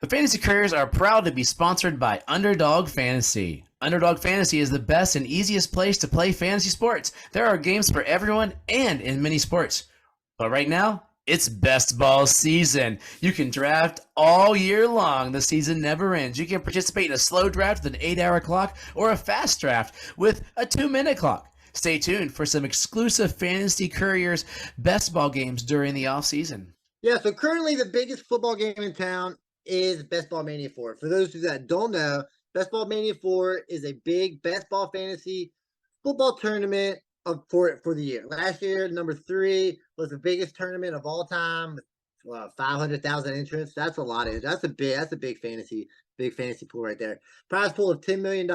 The Fantasy Couriers are proud to be sponsored by Underdog Fantasy. Underdog Fantasy is the best and easiest place to play fantasy sports. There are games for everyone and in many sports. But right now, it's best ball season. You can draft all year long. The season never ends. You can participate in a slow draft with an 8-hour clock or a fast draft with a 2-minute clock. Stay tuned for some exclusive Fantasy Couriers best ball games during the off season. Yeah, so currently the biggest football game in town is Best Ball Mania 4. For those of you that don't know, Best Ball Mania 4 is a big best ball fantasy football tournament for the year. Last year, number 3 was the biggest tournament of all time. 500,000 entrants. That's a lot of. That's a big fantasy pool right there. Prize pool of $10 million.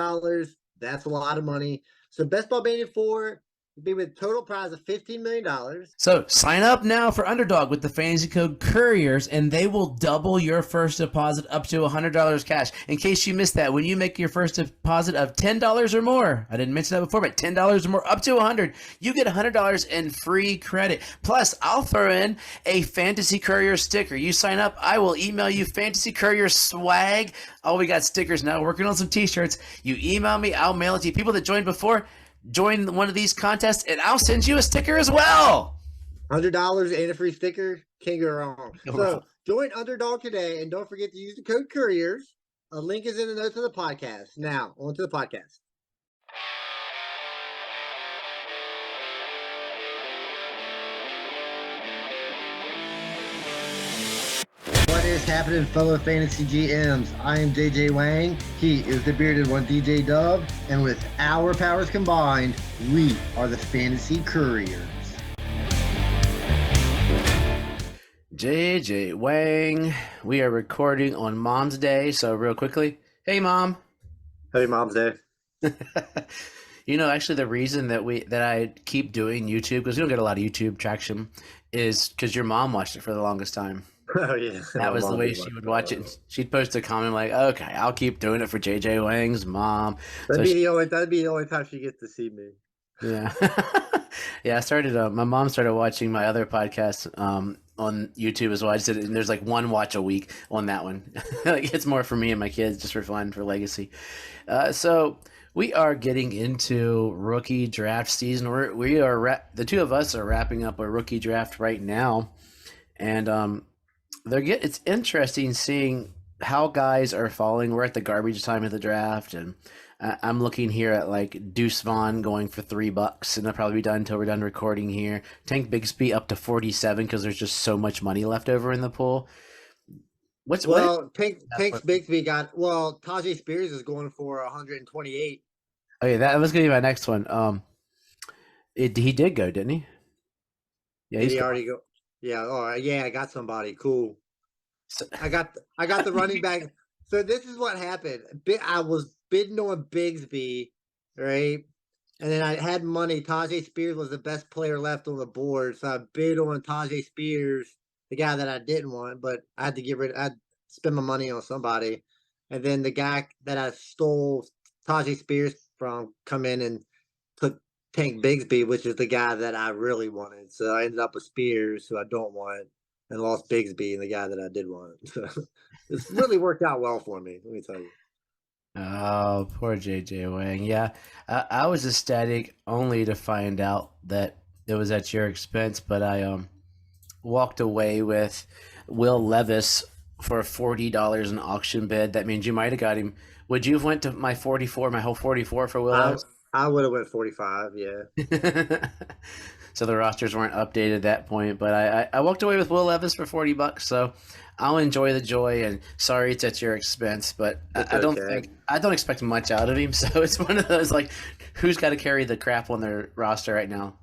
That's a lot of money. So Best Ball Mania 4 will be with a total prize of $15 million. So sign up now for Underdog with the fantasy code Couriers, and they will double your first deposit up to $100 cash. In case you missed that, when you make your first deposit of $10 or more, I didn't mention that before, but $10 or more, up to $100, you get $100 in free credit. Plus, I'll throw in a Fantasy Courier sticker. You sign up, I will email you Fantasy Courier swag. Oh, we got stickers now. Working on some t-shirts. You email me, I'll mail it to you. People that joined before, join one of these contests, and I'll send you a sticker as well. $100 and a free sticker. Can't go wrong. So join Underdog today, and don't forget to use the code Couriers. A link is in the notes of the podcast. Now, on to the podcast. What is happening, fellow fantasy GMs? I am JJ Wang. He is the bearded one, DJ Dub. And with our powers combined, we are the Fantasy Couriers. JJ Wang. We are recording on Mom's Day, so real quickly, hey Mom. Happy Mom's Day. You know, actually, the reason that I keep doing YouTube, because we don't get a lot of YouTube traction, is because your mom watched it for the longest time. Oh yeah, that was the way she would watch it. She'd post a comment like, "Okay, I'll keep doing it for JJ Wang's mom." That'd be the only time she gets to see me. Yeah, yeah. I started. My mom started watching my other podcast on YouTube as well. I just did it, and there's like one watch a week on that one. Like, it's more for me and my kids, just for fun, for legacy. So we are getting into rookie draft season. The two of us are wrapping up a rookie draft right now, and it's interesting seeing how guys are falling. We're at the garbage time of the draft, and I'm looking here at like Deuce Vaughn going for $3, and they'll probably be done until we're done recording here. Tank Bigsby up to 47 because there's just so much money left over in the pool. Tank Bigsby Tajay Spears is going for 128. Oh yeah, that was gonna be my next one. He did go, didn't he? Yeah, he already go. Yeah, all right. Yeah, I got somebody. Cool. So, I got the running back. So this is what happened. I was bidding on Bigsby, right? And then I had money. Tajay Spears was the best player left on the board. So I bid on Tajay Spears, the guy that I didn't want, but I had to I'd spend my money on somebody. And then the guy that I stole Tajay Spears from come in and took Tank Bigsby, which is the guy that I really wanted. So I ended up with Spears, who I don't want, and lost Bigsby and the guy that I did want. So it's really worked out well for me, let me tell you. Oh, poor JJ Wang. Yeah, I was ecstatic only to find out that it was at your expense, but I walked away with Will Levis for $40 in auction bid. That means you might have got him. Would you have went to my whole 44 for Will Levis? I would have went 45, yeah. So the rosters weren't updated at that point, but I walked away with Will Levis for $40, so I'll enjoy the joy, and sorry it's at your expense, but I don't expect much out of him, so it's one of those, like, who's got to carry the crap on their roster right now?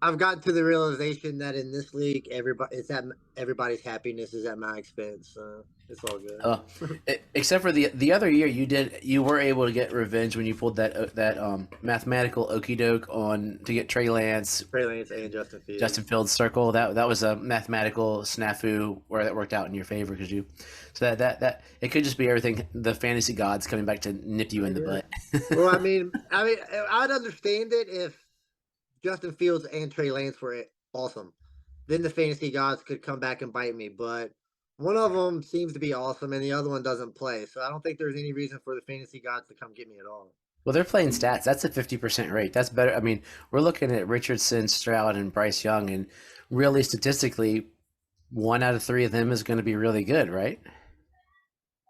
I've gotten to the realization that in this league, everybody's happiness is at my expense. So it's all good. Except for the other year, you were able to get revenge when you pulled that mathematical okey doke to get Trey Lance and Justin Fields. Justin Fields circle. That was a mathematical snafu where that worked out in your favor so that it could just be everything. The fantasy gods coming back to nip you in the butt. Well, I mean, I'd understand it if Justin Fields and Trey Lance were awesome. Then the fantasy gods could come back and bite me. But One of them seems to be awesome, and the other one doesn't play. So I don't think there's any reason for the fantasy gods to come get me at all. Well, they're playing stats. That's a 50% rate. That's better. I mean, we're looking at Richardson, Stroud, and Bryce Young, and really statistically, 1 out of 3 of them is going to be really good, right?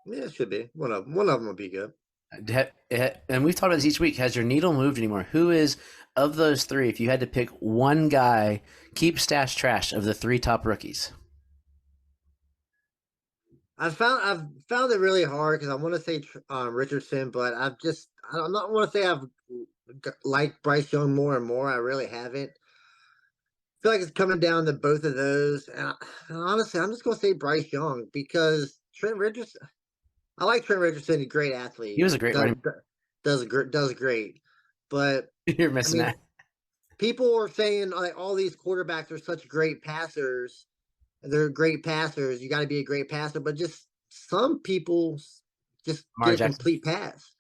Yeah, it should be. One of them will be good. And we've talked about this each week. Has your needle moved anymore? Who is, of those 3, if you had to pick one guy, keep stash trash of the 3 top rookies? I've found it really hard because I want to say Richardson, but I'm not want to say I've liked Bryce Young more and more. I really haven't. I feel like it's coming down to both of those, and honestly, I'm just gonna say Bryce Young because Trent Richardson. I like Trent Richardson. He's a great athlete. He was a great running. Does great, but You're I missing mean, that. people are saying like all these quarterbacks are such great passers. They're great passers. You got to be a great passer, but just some people just Lamar get a Jackson. complete pass,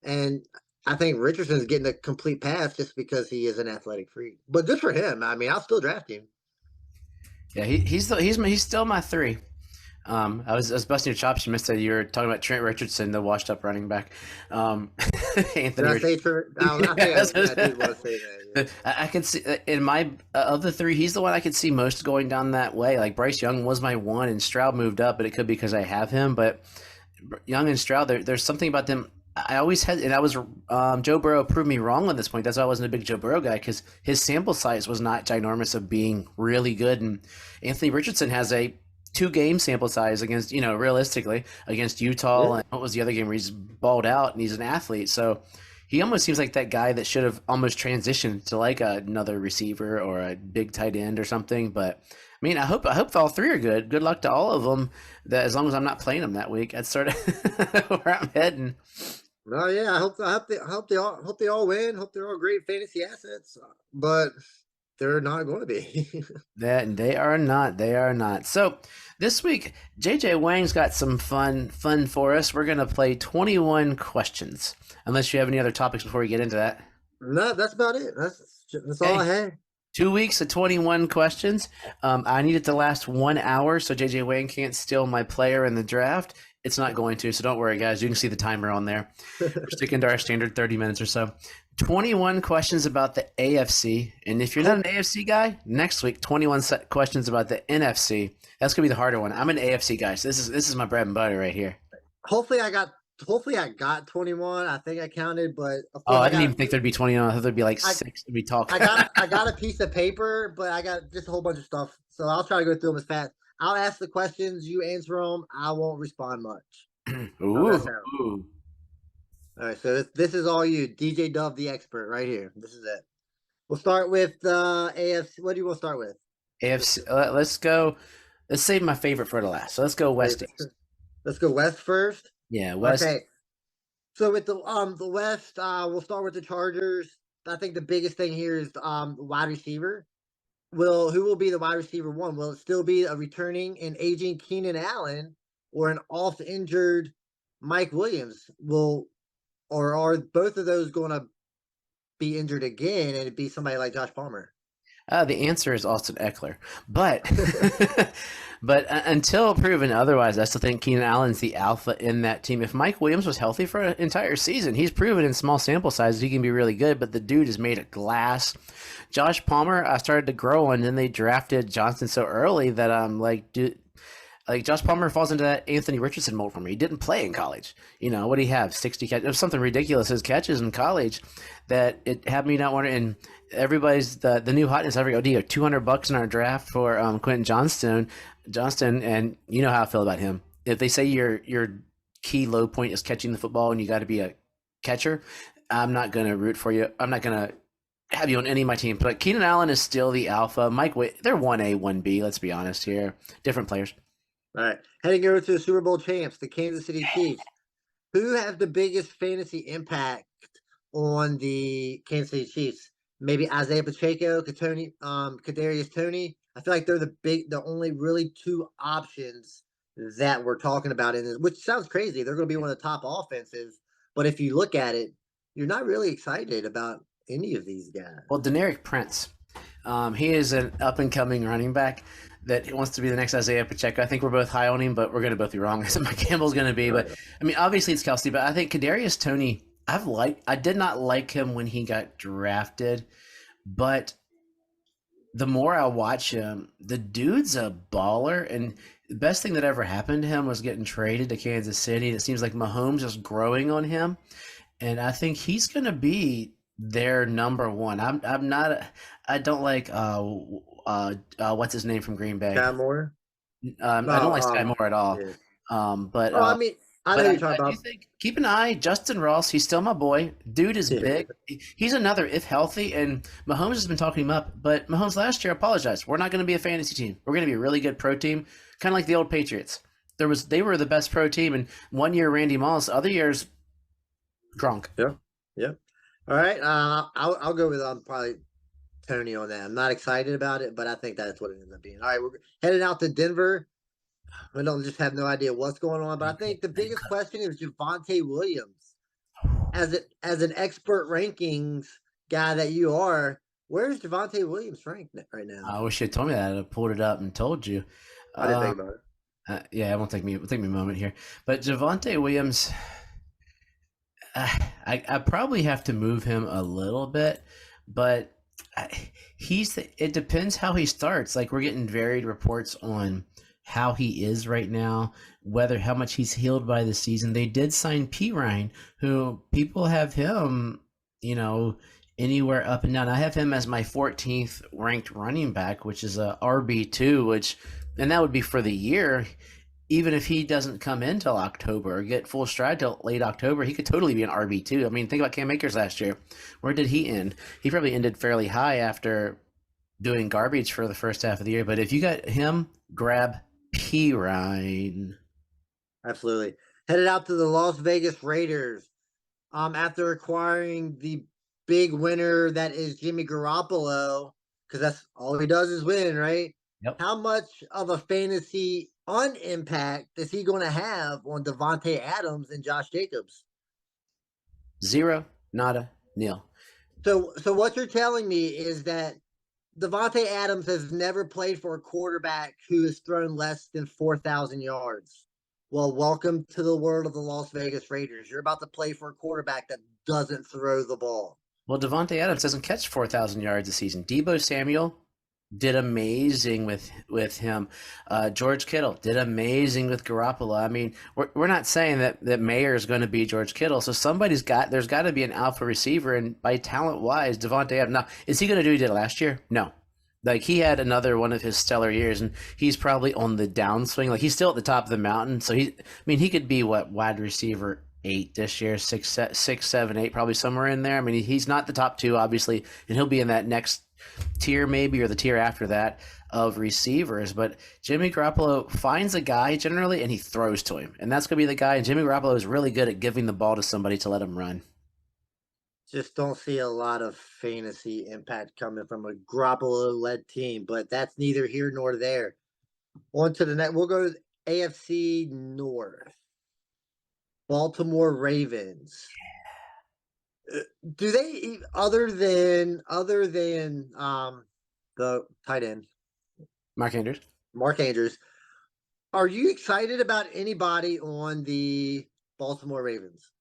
and I think Richardson's getting a complete pass just because he is an athletic freak. But good for him. I mean, I'll still draft him. Yeah, he's still my 3. I was busting your chops. You missed that. You were talking about Trent Richardson, the washed-up running back. Anthony. Did I say Trent? I think I did want to say that. Yeah. I can see in my of the 3, he's the one I could see most going down that way. Like Bryce Young was my 1, and Stroud moved up, but it could be because I have him. But Young and Stroud, there's something about them. I always had, and I was Joe Burrow proved me wrong on this point. That's why I wasn't a big Joe Burrow guy, because his sample size was not ginormous of being really good. And Anthony Richardson has a 2-game sample size against, realistically against Utah. Yeah. And what was the other game where he's balled out and he's an athlete? So he almost seems like that guy that should have almost transitioned to like another receiver or a big tight end or something. But I mean, I hope all 3 are good. Good luck to all of them. That as long as I'm not playing them that week, that's sort of where I'm heading. No, yeah, I hope they all win. Hope they're all great fantasy assets, but they're not going to be. That they are not. They are not. So this week, JJ Wang's got some fun for us. We're gonna play 21 questions. Unless you have any other topics before we get into that. No, that's about it. That's all I had. 2 weeks of 21 questions. I need it to last 1 hour, so JJ Wang can't steal my player in the draft. It's not going to, so don't worry, guys. You can see the timer on there. We're sticking to our standard 30 minutes or so. 21 questions about the AFC. And if you're not an AFC guy, next week, 21 questions about the NFC. That's going to be the harder one. I'm an AFC guy, so this is my bread and butter right here. Hopefully I got 21. I think I counted, but of course I didn't even think there'd be 21. I thought there'd be like 6 to be talking. I got a piece of paper, but I got just a whole bunch of stuff. So I'll try to go through them as fast. I'll ask the questions, you answer them. I won't respond much. Ooh. All right, so this is all you, DJ Dove, the expert, right here. This is it. We'll start with AFC. What do you want to start with? AFC. Let's go. Let's save my favorite for the last. So let's go West. Let's go West first. Yeah, West. Okay. So with the West, we'll start with the Chargers. I think the biggest thing here is wide receiver. Who will be the wide receiver 1? Will it still be a returning and aging Keenan Allen or an off-injured Mike Williams? Or are both of those going to be injured again and it'd be somebody like Josh Palmer? The answer is Austin Eckler. But until proven otherwise, I still think Keenan Allen's the alpha in that team. If Mike Williams was healthy for an entire season, he's proven in small sample sizes he can be really good, but the dude is made of glass. Josh Palmer, I started to grow, and then they drafted Johnson so early that I'm like, dude, like Josh Palmer falls into that Anthony Richardson mold for me. He didn't play in college. What do you have? 60 catches. It was something ridiculous. His catches in college that it had me not wondering. And everybody's the new hotness. Every deal $200 in our draft for Quentin Johnston, and you know how I feel about him. If they say your key low point is catching the football and you got to be a catcher, I'm not gonna root for you. I'm not gonna have you on any of my team. But Keenan Allen is still the alpha. They're 1A, 1B. Let's be honest here. Different players. All right. Heading over to the Super Bowl champs, the Kansas City Chiefs. Who have the biggest fantasy impact on the Kansas City Chiefs? Maybe Isaiah Pacheco, Kadarius Toney. I feel like they're the only really 2 options that we're talking about in this, which sounds crazy. They're going to be one of the top offenses, but if you look at it, you're not really excited about any of these guys. Well, Deneric Prince, he is an up and coming running back that he wants to be the next Isaiah Pacheco. I think we're both high on him, but we're going to both be wrong. That's what my Campbell's going to be. But I mean, obviously it's Kelsey, but I think Kadarius Toney. I did not like him when he got drafted, but the more I watch him, the dude's a baller, and the best thing that ever happened to him was getting traded to Kansas City. It seems like Mahomes is growing on him, and I think he's going to be their number one. I'm not. I don't like what's his name from Green Bay. Sky Moore. I don't like Sky Moore at all. Yeah. But I mean, I know but you're talking about. Think, keep an eye. Justin Ross, he's still my boy. Dude is big. He's another if healthy, and Mahomes has been talking him up. But Mahomes last year apologized. We're not going to be a fantasy team. We're going to be a really good pro team, kind of like the old Patriots. They were the best pro team, and one year Randy Moss, other years Gronk. Yeah. All right. I'll go with probably Tony on that. I'm not excited about it, but I think that's what it ends up being. All right, we're headed out to Denver. We don't just have no idea what's going on, but I think the biggest question is Javonte Williams. As an expert rankings guy that you are, where's Javonte Williams ranked right now? I wish you had told me that. I'd have pulled it up and told you. I didn't think about it. Yeah, it won't take me a moment here. But Javonte Williams, I probably have to move him a little bit, but it depends how he starts. Like, we're getting varied reports on how he is right now, how much he's healed by the season. They did sign P. Ryan, who people have him, anywhere up and down. I have him as my 14th ranked running back, which is a RB2, and that would be for the year. Even if he doesn't come in till October or get full stride till late October, he could totally be an RB2. I mean, think about Cam Akers last year. Where did he end? He probably ended fairly high after doing garbage for the first half of the year. But if you got him, grab P. Ryan. Absolutely. Headed out to the Las Vegas Raiders. After acquiring the big winner that is Jimmy Garoppolo, because that's all he does is win, right? Yep. How much of a fantasy impact is he going to have on Devontae Adams and Josh Jacobs? Zero, nada, nil. So what you're telling me is that Devontae Adams has never played for a quarterback who has thrown less than 4,000 yards. Well, welcome to the world of the Las Vegas Raiders. You're about to play for a quarterback that doesn't throw the ball. Well, Devontae Adams doesn't catch 4,000 yards a season. Deebo Samuel did amazing with him. George Kittle did amazing with Garoppolo. I mean, we're not saying that Mayer is going to be George Kittle. So there's got to be an alpha receiver. And by talent wise, Devontae Adams. Now, is he going to do what he did last year? No. Like, he had another one of his stellar years, and he's probably on the downswing. Like, he's still at the top of the mountain. So he could be wide receiver 8 this year, 6, 7, 8, probably somewhere in there. I mean, he's not the top 2, obviously, and he'll be in that next tier maybe, or the tier after that of receivers. But Jimmy Garoppolo finds a guy generally and he throws to him, and that's going to be the guy. And Jimmy Garoppolo is really good at giving the ball to somebody to let him run. Just don't see a lot of fantasy impact coming from a Garoppolo-led team, but that's neither here nor there. On to the next. We'll go to AFC North. Baltimore Ravens. Do they, other than the tight end, Mark Andrews, are you excited about anybody on the Baltimore Ravens?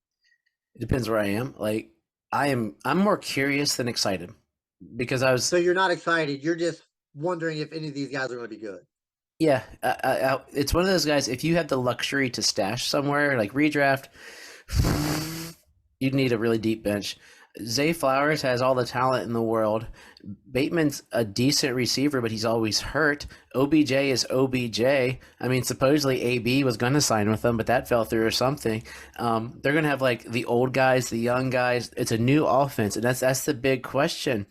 It depends where I am. Like, I'm more curious than excited, because I was. So you're not excited. You're just wondering if any of these guys are going to be good. Yeah, it's one of those guys. If you had the luxury to stash somewhere, like redraft, you'd need a really deep bench. Zay Flowers has all the talent in the world. Bateman's a decent receiver, but he's always hurt. OBJ is OBJ. I mean, supposedly AB was going to sign with them, but that fell through or something. They're going to have like the old guys, the young guys. It's a new offense, and that's the big question: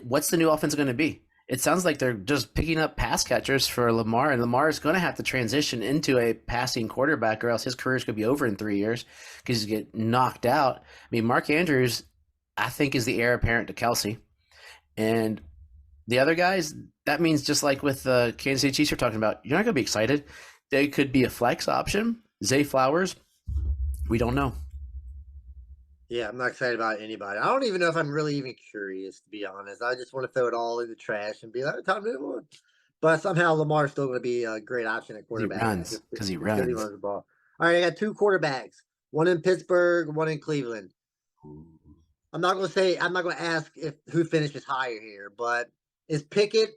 what's the new offense going to be? It sounds like they're just picking up pass catchers for Lamar, and Lamar is going to have to transition into a passing quarterback, or else his career is going to be over in 3 years because he's going to get knocked out. I mean, Mark Andrews, I think, is the heir apparent to Kelsey. And the other guys, that means just like with the Kansas City Chiefs you're talking about, you're not going to be excited. They could be a flex option. Zay Flowers, we don't know. Yeah, I'm not excited about anybody. I don't even know if I'm really even curious, to be honest. I just want to throw it all in the trash and be like, time to move on. But somehow Lamar's still going to be a great option at He quarterback runs because he just because he runs. runs the ball. All right, I got two quarterbacks, one in Pittsburgh, one in Cleveland. I'm not going to say, I'm not going to ask if who finishes higher here, but is Pickett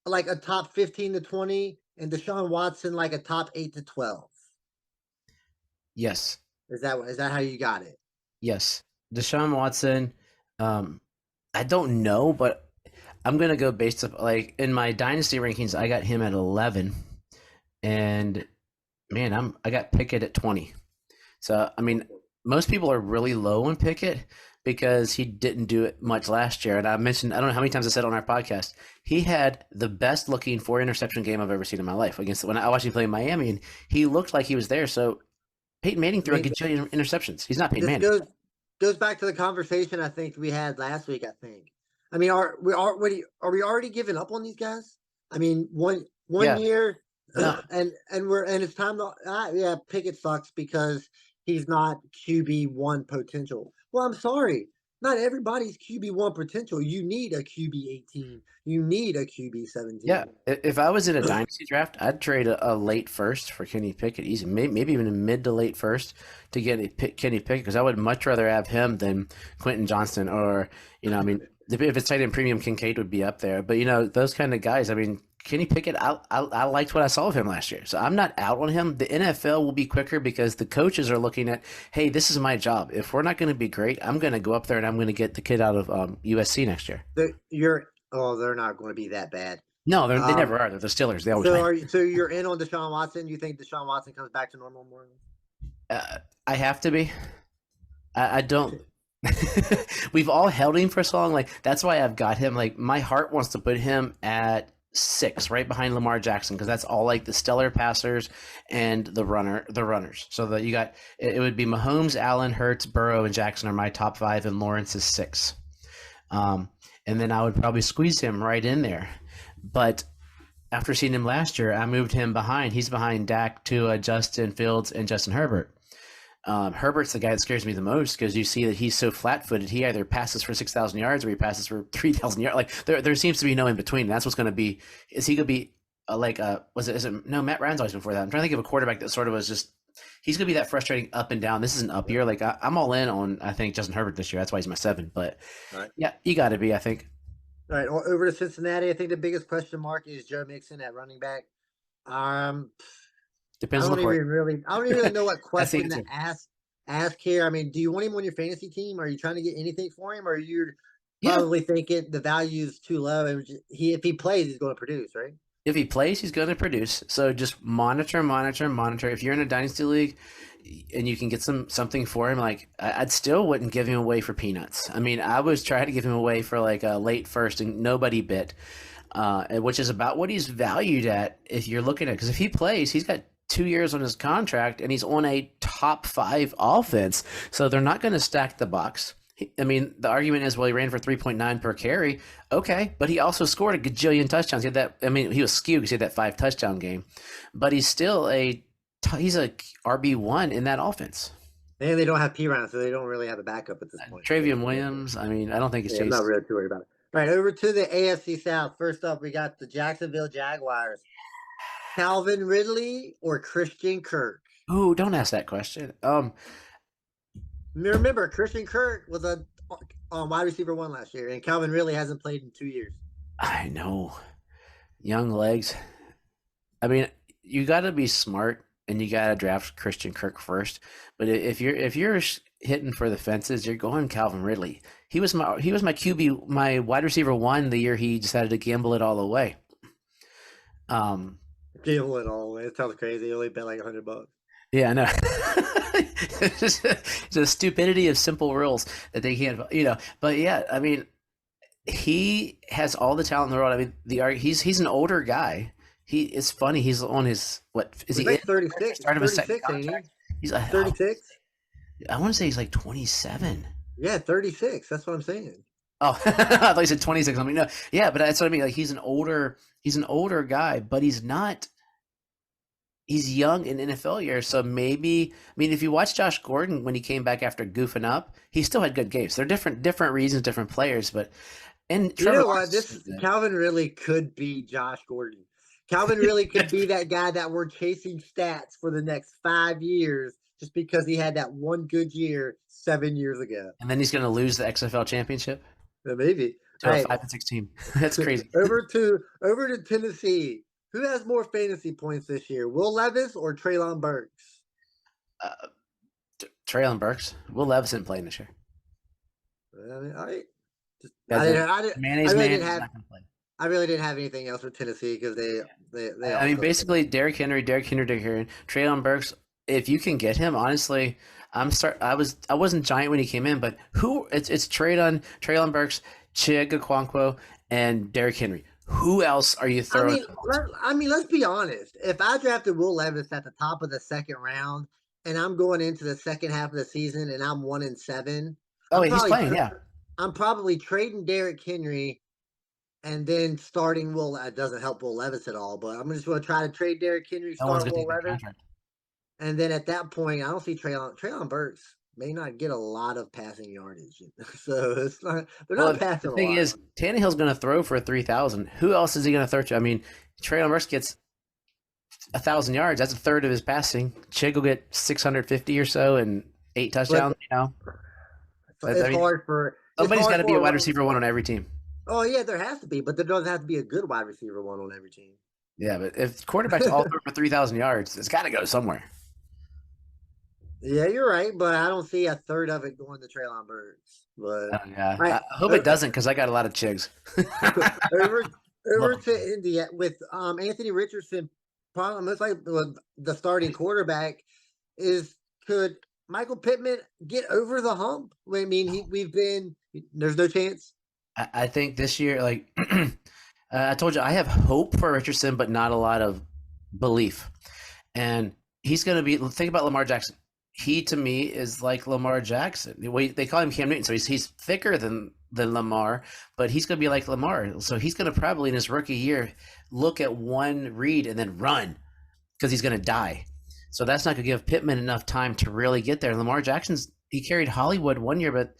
like a top 15 to 20 and Deshaun Watson like a top 8 to 12? Yes. Is that how you got it? Yes. Deshaun Watson, I don't know, but I'm gonna go based up like in my dynasty rankings, I got him at 11, and man, I got Pickett at 20. So I mean, most people are really low on Pickett because he didn't do it much last year. And I mentioned, I don't know how many times I said on our podcast, he had the best looking 4 interception game I've ever seen in my life against when I watched him play in Miami, and he looked like he was there. So Peyton Manning I threw a mean, gajillion interceptions. He's not Peyton this Manning. goes back to the conversation I think we had last week. I think. I mean, are we already giving up on these guys? I mean, one Yeah. year, No. and it's time to yeah, Pickett sucks because he's not QB1 potential. Well, I'm sorry, not everybody's QB1 potential. You need a QB18. You need a Yeah, QB17. if I was in a dynasty draft, I'd trade a late first for Kenny Pickett, easy, maybe even a mid to late first to get Kenny Pickett, because I would much rather have him than Quentin Johnston, or I mean, if it's tight end premium, Kincaid would be up there. But those kind of guys, I mean, Kenny Pickett, I liked what I saw of him last year, so I'm not out on him. The NFL will be quicker because the coaches are looking at, hey, this is my job. If we're not going to be great, I'm going to go up there and I'm going to get the kid out of USC next year. They're not going to be that bad. No, they never are. They're the Steelers. They always So win. so you're in on Deshaun Watson? You think Deshaun Watson comes back to normal more? I have to be. I don't. We've all held him for so long. Like that's why I've got him. Like my heart wants to put him at 6, right behind Lamar Jackson, because that's all like the stellar passers and the runners. So that you got it would be Mahomes, Allen, Hurts, Burrow, and Jackson are my top 5, and Lawrence is 6. And then I would probably squeeze him right in there. But after seeing him last year, I moved him behind. He's behind Dak, Tua, Justin Fields, and Justin Herbert. Herbert's the guy that scares me the most because you see that he's so flat-footed. He either passes for 6,000 yards or he passes for 3,000 yards. Like there seems to be no in between. That's what's going to be. Is he going to be Is it? No, Matt Ryan's always before that. I'm trying to think of a quarterback that sort of was just. He's going to be that frustrating up and down. This is an up year. Like I'm all in on. I think Justin Herbert this year. That's why he's my 7. But yeah, you got to be. I think. All right, over to Cincinnati. I think the biggest question mark is Joe Mixon at running back. Depends I on don't the even court. really know what That's the question to answer. ask here. I mean, do you want him on your fantasy team? Are you trying to get anything for him? Or are you Yeah. probably thinking the value is too low and if he plays, he's going to produce, right? If he plays, he's going to produce. So just monitor, monitor, monitor. If you're in a dynasty league and you can get something for him, like I'd still wouldn't give him away for peanuts. I mean, I was trying to give him away for like a late first, and nobody bit, which is about what he's valued at if you're looking at. Because if he plays, he's got 2 years on his contract, and he's on a top 5 offense. So they're not going to stack the box. I mean, the argument is, well, he ran for 3.9 per carry. Okay, but he also scored a gajillion touchdowns. He had that. I mean, he was skewed because he had that 5 touchdown game, but he's still he's a RB1 in that offense. And they don't have Piran, so they don't really have a backup at this point. Travion Williams. I mean, I don't think it's I'm Chase. not really too worried about it. All right, over to the AFC South. First up, we got the Jacksonville Jaguars. Calvin Ridley or Christian Kirk? Oh, don't ask that question. Remember, Christian Kirk was a wide receiver 1 last year, and Calvin Ridley hasn't played in 2 years. I know, young legs. I mean, you got to be smart, and you got to draft Christian Kirk first. But if you're hitting for the fences, you're going Calvin Ridley. He was my QB, my wide receiver 1 the year he decided to gamble it all away. Gamble it all away. It sounds crazy. He only bet like $100. Yeah, I know. It's just the stupidity of simple rules that they can't, But yeah, I mean, he has all the talent in the world. I mean, he's an older guy. It's funny. He's on his He's like 36. Start of his second 36, ain't contract. he? He's 36. I want to say he's like 27. Yeah, 36. That's what I'm saying. Oh, I thought you said 26. I mean, no, yeah, but that's what I mean. Like he's an older guy, but he's not he's young in NFL years, so maybe I mean if you watch Josh Gordon when he came back after goofing up, he still had good games. They're different reasons, different players, but and You Trevor know what? Lawrence is This so good. Calvin really could be Josh Gordon. Calvin really could be that guy that we're chasing stats for the next 5 years just because he had that one good year 7 years ago. And then he's going to lose the XFL championship So maybe. to All a right. 5-6 team. That's crazy. over to Tennessee. Who has more fantasy points this year? Will Levis or Treylon Burks? Uh, Traylon Burks. Will Levis isn't playing this year. All right. Mayonnaise man is not going to play. I really didn't have anything else for Tennessee because they. I mean, basically, Derrick Henry, Traylon Burks. If you can get him, honestly, I wasn't giant when he came in, but it's Traylon Burks, Chig Okonkwo, and Derrick Henry. Who else are you throwing? Let's be honest. If I drafted Will Levis at the top of the second round, and I'm going into the second half of the season, and I'm 1-7. Oh, he's playing. Yeah, I'm probably trading Derrick Henry. And then starting Will, it doesn't help Will Levis at all, but I'm just going to try to trade Derrick Henry, no one's start going to Will take that Levis. contract. And then at that point, I don't see Treylon Burks may not get a lot of passing yardage. So it's not, they're not passing the thing a lot. is, Tannehill's going to throw for 3,000. Who else is he going to throw to? I mean, Traylon Burks gets 1,000 yards. That's a third of his passing. Chig will get 650 or so and 8 touchdowns. It's hard for somebody's got to be a wide receiver one on every team. Oh yeah, there has to be, but there doesn't have to be a good wide receiver one on every team. Yeah, but if quarterbacks all throw for 3,000 yards, it's got to go somewhere. Yeah, you're right, but I don't see a third of it going to Treylon Burks. But yeah, I hope it doesn't because I got a lot of Chigs. over to India with Anthony Richardson. Problem looks like the starting quarterback could Michael Pittman get over the hump? I mean, there's no chance. I think this year, like I told you, I have hope for Richardson, but not a lot of belief. And he's going to be. Think about Lamar Jackson. He to me is like Lamar Jackson. They call him Cam Newton, so he's thicker than Lamar, but he's going to be like Lamar. So he's going to probably in his rookie year look at one read and then run because he's going to die. So that's not going to give Pittman enough time to really get there. Lamar he carried Hollywood one year, but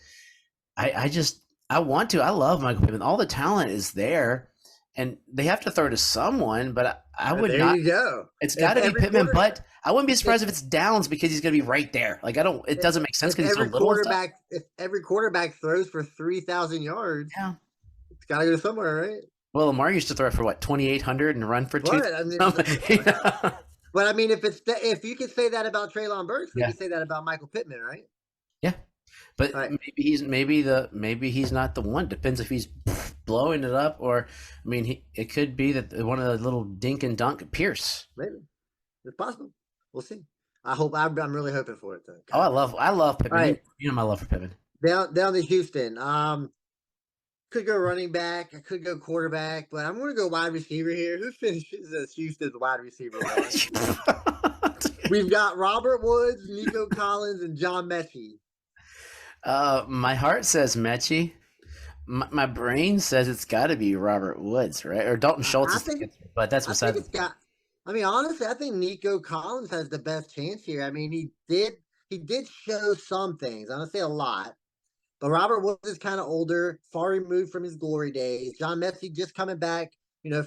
I want to. I love Michael Pittman. All the talent is there, and they have to throw to someone. But I would not. There you go. It's got to be Pittman, but I wouldn't be surprised if it's Downs because he's going to be right there. Like it doesn't make sense because he's so little. If every quarterback throws for 3,000 yards, yeah, it's got to go somewhere, right? Well, Lamar used to throw for 2,800 and run for 2. But I mean, if you can say that about Treylon Burks, we can say that about Michael Pittman, right? Yeah. But maybe he's not the one. Depends if he's blowing it up, or I mean, it could be that one of the little dink and dunk Pierce. Maybe it's possible. We'll see. I'm really hoping for it though. Oh, I love Pittman. Right. You know my love for Pittman. Down to Houston. Could go running back. I could go quarterback, but I'm going to go wide receiver here. Who finishes as Houston's wide receiver? We've got Robert Woods, Nico Collins, and John Mechie. My heart says Mechie. My brain says it's got to be Robert Woods, right? Or Dalton Schultz, but that's beside the point. I mean, honestly, I think Nico Collins has the best chance here. I mean, he did show some things. I don't say a lot, but Robert Woods is kind of older, far removed from his glory days. John Mechie just coming back,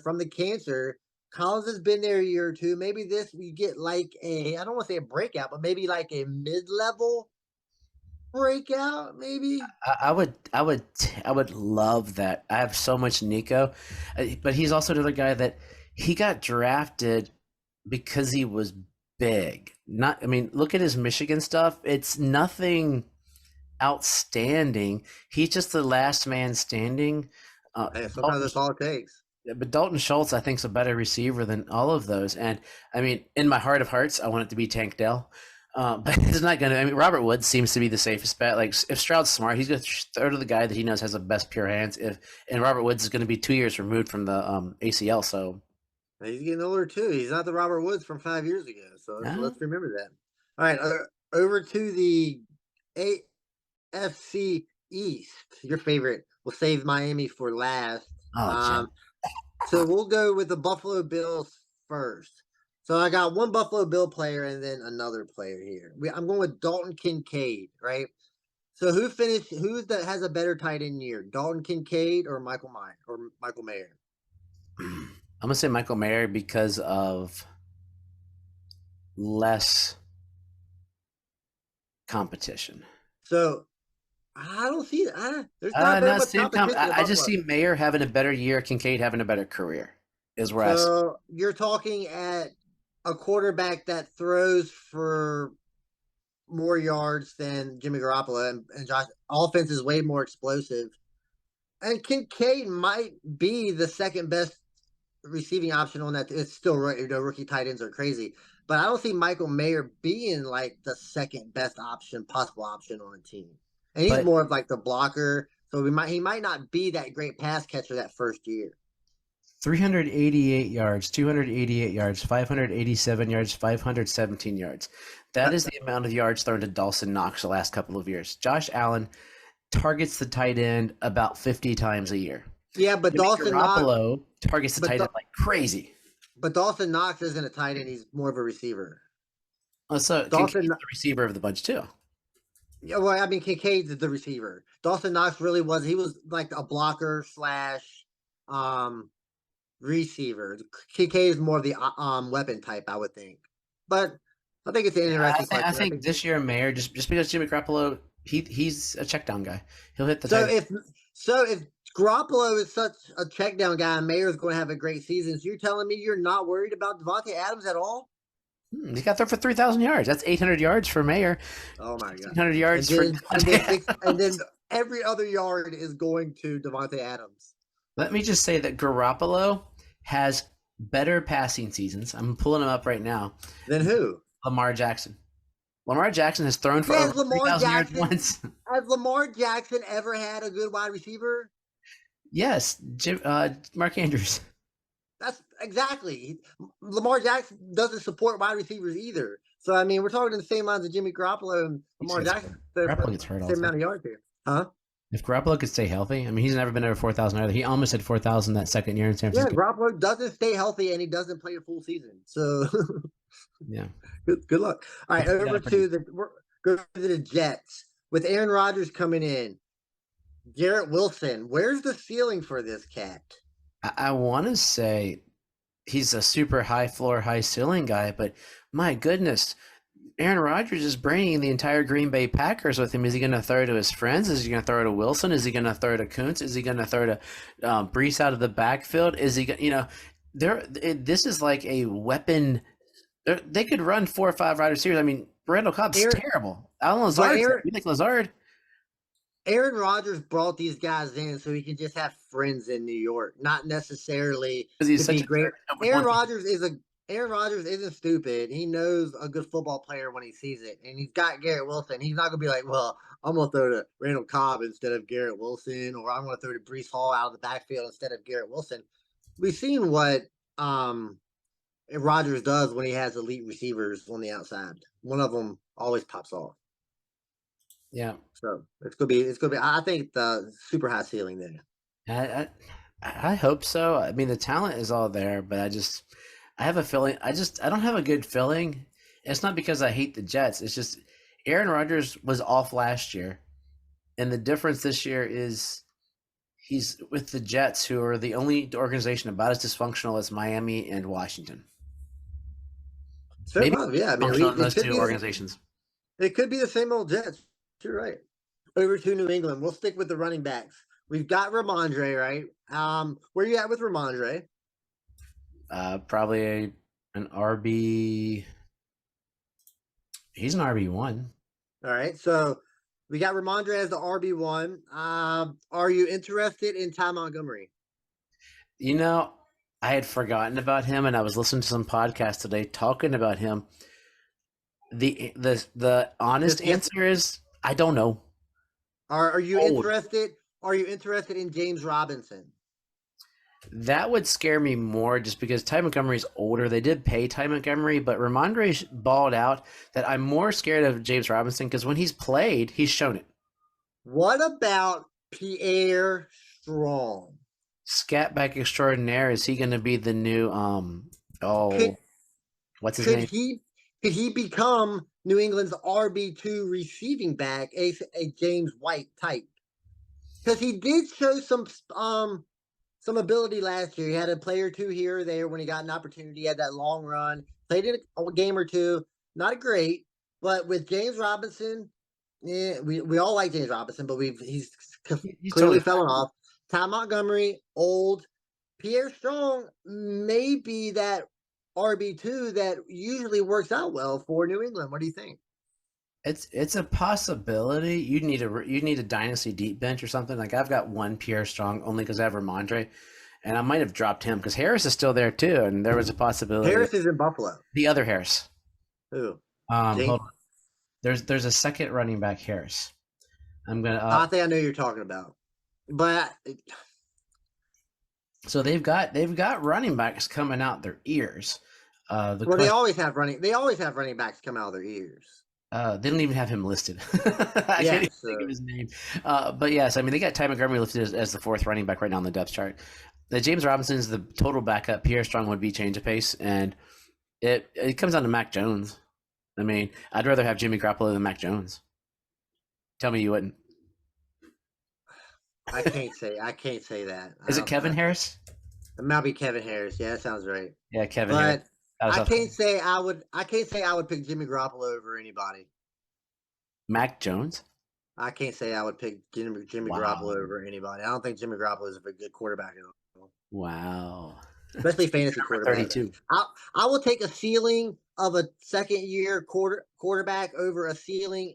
from the cancer. Collins has been there a year or two. Maybe we get like I don't want to say a breakout, but maybe like a mid-level breakout, maybe. I would love that. I have so much Nico, but he's also another guy that he got drafted because he was big. Look at his Michigan stuff. It's nothing outstanding. He's just the last man standing. Sometimes that's all it takes. But Dalton Schultz, I think, is a better receiver than all of those. And I mean, in my heart of hearts, I want it to be Tank Dell. But it's not going to. I mean, Robert Woods seems to be the safest bet. Like, if Stroud's smart, he's going to throw to the guy that he knows has the best pure hands. And Robert Woods is going to be 2 years removed from the ACL. So he's getting older too. He's not the Robert Woods from 5 years ago. So let's remember that. All right, over to the AFC East. Your favorite. We'll save Miami for last. So we'll go with the Buffalo Bills first. So I got one Buffalo Bill player and then another player here. I'm going with Dalton Kincaid, right? So who's that has a better tight end year? Dalton Kincaid or Michael Mayer? I'm gonna say Michael Mayer because of less competition. So I don't see that. There's not very much competition. I just see Mayer having a better year, Kincaid having a better career. Is where I see. So you're talking at a quarterback that throws for more yards than Jimmy Garoppolo, and Josh offense is way more explosive. And Kincaid might be the second best receiving option on that. It's still rookie tight ends are crazy, but I don't see Michael Mayer being like the second best possible option on a team. And he's more of like the blocker, so he might not be that great pass catcher that first year. 388 yards, 288 yards, 587 yards, 517 yards. That is the amount of yards thrown to Dawson Knox the last couple of years. Josh Allen targets the tight end about 50 times a year. Yeah, but Dawson Garoppolo targets the tight end like crazy. But Dawson Knox isn't a tight end; he's more of a receiver. Oh, so Kincaid's the receiver of the bunch too. Yeah, well, I mean, Kincaid's the receiver. Dawson Knox really was. He was like a blocker / receiver. Kincaid is more of the weapon type, I would think. But I think it's an interesting question. I think this year, Mayer, just because Jimmy Garoppolo, he's a check down guy. He'll hit the. So if Garoppolo is such a check down guy, and Mayer is going to have a great season, so you're telling me you're not worried about Devontae Adams at all? He got there for 3,000 yards. That's 800 yards for Mayer. Oh my god, 800 yards and then every other yard is going to Devontae Adams. Let me just say that Garoppolo has better passing seasons. I'm pulling him up right now. Then who? Lamar Jackson. Lamar Jackson has thrown for over 3,000 yards once. Has Lamar Jackson ever had a good wide receiver? Yes, Mark Andrews. That's exactly. Lamar Jackson doesn't support wide receivers either. So, I mean, we're talking in the same lines of Jimmy Garoppolo and Lamar Jackson. Garoppolo gets hurt all the same amount of yards here. Huh? If Garoppolo could stay healthy, I mean, he's never been over 4,000 either. He almost had 4,000 that second year in San Francisco. Yeah, Garoppolo doesn't stay healthy and he doesn't play a full season. So, yeah. Good luck. All right, over to the Jets. With Aaron Rodgers coming in, Garrett Wilson, where's the ceiling for this cat? I want to say he's a super high floor, high ceiling guy, but my goodness, Aaron Rodgers is bringing the entire Green Bay Packers with him. Is he going to throw to his friends? Is he going to throw to Wilson? Is he going to throw to Kuntz? Is he going to throw to Brees out of the backfield? Is he, this is like a weapon. They could run 4 or 5 wide receivers. I mean, Randall Cobb's terrible. Alan Lazard, you think Lazard? Aaron Rodgers brought these guys in so he can just have friends in New York, not necessarily to be great. Aaron Rodgers isn't stupid. He knows a good football player when he sees it, and he's got Garrett Wilson. He's not gonna be like, well, I'm gonna throw to Randall Cobb instead of Garrett Wilson, or I'm gonna throw to Brees Hall out of the backfield instead of Garrett Wilson. We've seen what Rodgers does when he has elite receivers on the outside. One of them always pops off. Yeah. So it's gonna be. I think the super high ceiling there. I hope so. I mean, the talent is all there, but I have a feeling. I don't have a good feeling. It's not because I hate the Jets. It's just Aaron Rodgers was off last year, and the difference this year is he's with the Jets, who are the only organization about as dysfunctional as Miami and Washington. Maybe yeah. I mean, those two organizations. It could be the same old Jets. You're right. Over to New England. We'll stick with the running backs. We've got Ramondre, right? Where are you at with Ramondre? Probably an RB. He's an RB1. All right. So we got Ramondre as the RB1. Are you interested in Ty Montgomery? I had forgotten about him, and I was listening to some podcasts today talking about him. The honest answer is I don't know. Are you interested? Are you interested in James Robinson? That would scare me more just because Ty Montgomery's older. They did pay Ty Montgomery, but Ramondre balled out that I'm more scared of James Robinson because when he's played, he's shown it. What about Pierre Strong? Scatback extraordinaire. Is he going to be the new What's his Could name? he become New England's RB2 receiving back, a James White type? Because he did show some ability last year. He had a play or two here or there when he got an opportunity. He had that long run, played in a game or two. Not great, but with James Robinson, yeah, we all like James Robinson, but he's clearly totally fallen off. Ty Montgomery, old. Pierre Strong may be that RB2 that usually works out well for New England. What do you think? It's a possibility. You need a dynasty deep bench or something. Like I've got one Pierre Strong only because I have Ramondre, and I might have dropped him because Harris is still there too, and there was a possibility. Harris is in Buffalo. The other Harris. Who? Hold on. There's a second running back Harris. I'm gonna. I think I know who you're talking about, but so they've got running backs coming out their ears. They always have running backs come out of their ears. They don't even have him listed. I can't even think of his name. But yes, I mean they got Ty Montgomery listed as the fourth running back right now on the depth chart. The James Robinson is the total backup. Pierre Strong would be change of pace, and it comes down to Mac Jones. I mean, I'd rather have Jimmy Garoppolo than Mac Jones. Tell me you wouldn't. I can't say that. Is it Kevin Harris? It might be Kevin Harris. Yeah, that sounds right. Yeah, Kevin Harris. I can't say I would pick Jimmy Garoppolo over anybody. Mac Jones? I can't say I would pick Jimmy Garoppolo over anybody. I don't think Jimmy Garoppolo is a good quarterback at all. Wow. Especially fantasy quarterback. 32. I will take a ceiling of a second-year quarterback over a ceiling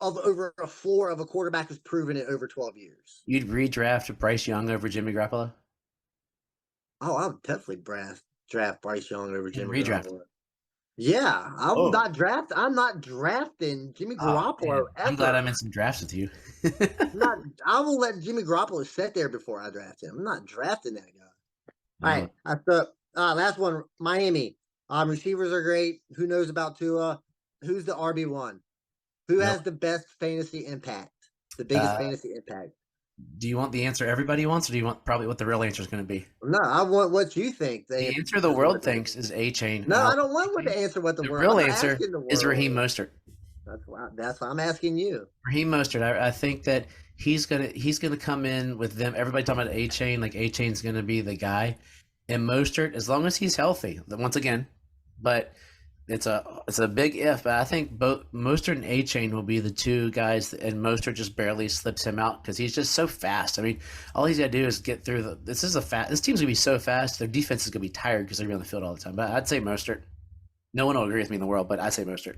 of over a floor of a quarterback who's proven it over 12 years. You'd redraft Bryce Young over Jimmy Garoppolo? Oh, I would definitely draft Bryce Young over Jimmy redraft. Garoppolo. Yeah, I'm not drafting Jimmy Garoppolo. I'm glad I'm in some drafts with you. I will let Jimmy Garoppolo sit there before I draft him. I'm not drafting that guy. All right, last one, Miami. Receivers are great. Who knows about Tua? Who's the RB1? Who has the best fantasy impact? The biggest fantasy impact? Do you want the answer everybody wants, or do you want probably what the real answer is going to be? No, I want what you think. The answer the world thinks is A-Chain. No, I don't want the answer what the world. Real answer is Raheem Mostert. That's why I'm asking you. Raheem Mostert. I think that he's gonna come in with them. Everybody talking about A-Chain, like A-Chain's gonna be the guy, and Mostert, as long as he's healthy. Once again, but it's a big if. But I think both Mostert and A-Chain will be the two guys, and Mostert just barely slips him out because he's just so fast. I mean, all he's got to do is get through this team's gonna be so fast. Their defense is gonna be tired because they're gonna be on the field all the time. But I'd say Mostert. No one will agree with me in the world, but I'd say Mostert.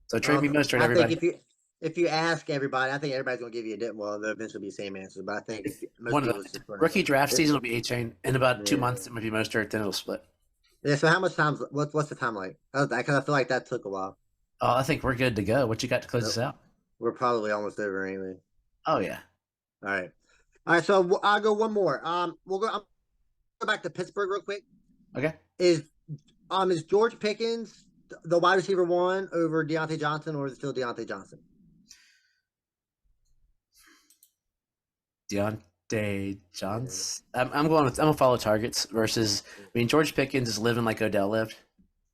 So trade me Mostert, everybody. I think if you ask everybody, I think everybody's gonna give you they'll eventually be the same answer. But I think one of the rookie draft season will be A-Chain. In about 2 months, it might be Mostert. Then it'll split. Yeah. So how much time? What's the time like? Because I feel like that took a while. Oh, I think we're good to go. What you got to close this out? We're probably almost over anyway. Oh yeah. All right. So I'll go one more. I'll go back to Pittsburgh real quick. Okay. Is George Pickens the wide receiver one over Deontay Johnson, or is it still Deontay Johnson? Deontay Johnson. I'm gonna follow targets versus. I mean, George Pickens is living like Odell lived.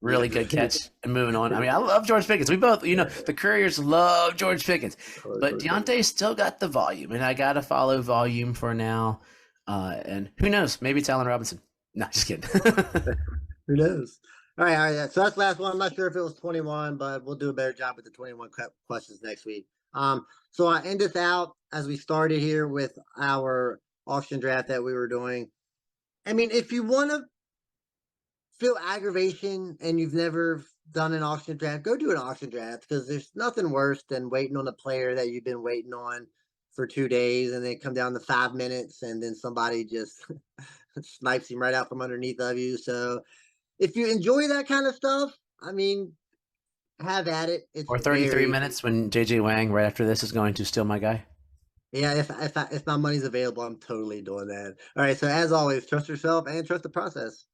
Really good catch and moving on. I mean, I love George Pickens. We both, the Couriers love George Pickens, but Deontay's still got the volume, and I gotta follow volume for now. And who knows? Maybe it's Allen Robinson. No, just kidding. Who knows? All right. So that's the last one. I'm not sure if it was 21, but we'll do a better job with the 21 questions next week. So I end this out as we started here with our auction draft that we were doing. I mean, if you want to feel aggravation and you've never done an auction draft, go do an auction draft, because there's nothing worse than waiting on a player that you've been waiting on for 2 days and they come down to 5 minutes and then somebody just snipes him right out from underneath of you. So if you enjoy that kind of stuff, I mean, have at it. Or 33 minutes when JJ Wang right after this is going to steal my guy. Yeah, if my money's available, I'm totally doing that. All right, so as always, trust yourself and trust the process.